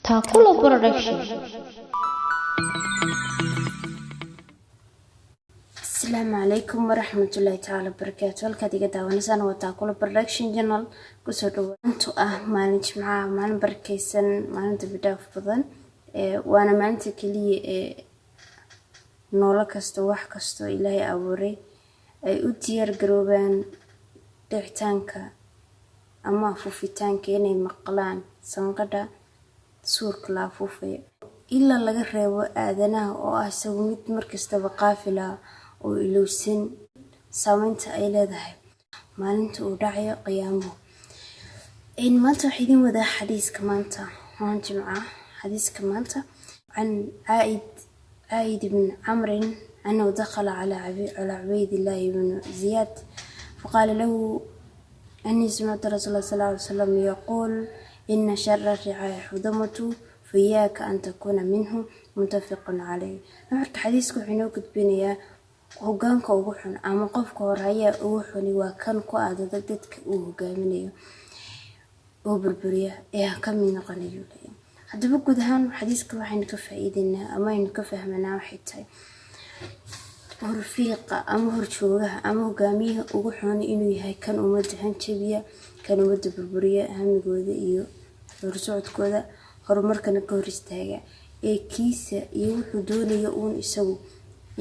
Takulo Production. السلام عليكم ورحمة الله تعالى وبركاته. halkaad iga daawanaysan waa Takulo Production channel. kusoo dhawaanto maalin jimcaha, maalin barakeysan, maalinta bidaaf badan waana maalinta kaliya nolol kasta wax kasto Ilaahay abuuray ay u diyaar garoobaan dhicitaanka ama fufitaanka inay maqlaan sanqadha suurka la fufayo ila laga reebo aadanaha oo ah isagu mid markastaba qaafila oo ilowsan saameynta ay leedahay maalinta uu dhacayo qiyaamo. maanta waxaan idin wadaa xadiiska maanta jimcaha. حديث كمان عن عائد بن عمرو أنه دخل على عبيد الله بن زياد فقال له أني سمعت رسول الله صلى الله عليه وسلم يقول إن شر الرعاية حذمة فإياك أن تكون منه متفق عليه. نحكي حديثك حنو كتبينيا هوغانك ووحن أما قفك ورعاية ووحني وكان قاعد ضدك وهوغامنيا وبربريا كم من قنيو لي haddaba guud ahaan xadiiska waxaynu ka faa'iideynaa ama aynu ka fahmanaa waxay tahay horfiiqa ama horjoogaha ama hogaamiyaha ugu xun inuu yahay kan ummadda hanjabiya, kan ummadda burburiya hamigooda iyo horsocodkooda horumarkana ka hor istaaga kiisa iyo wuxuu doonayo uun isagu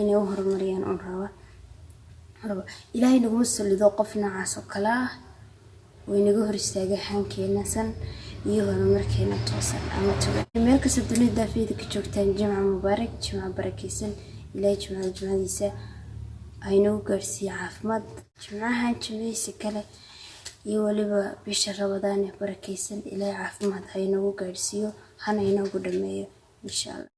inay u horumariyaan uun raba Ilaahay naguma salido qof noocaas oo kale ah oo inaga hor istaaga hankeena san iyo horumarkeena toosan ama togan. meel kasta dunida daafeeda ka joogtaan jimca mubaarak, jimca barakeysan. Ilaahay jimcadiisa aynu gaarsiiyo caafimaad jimcahan jimciisa kale iyo waliba bisha Ramadaan ee barakeysan. Ilaahay caafimaad aynu gaarsiiyo hana inoogu dhameeyo insha Allah.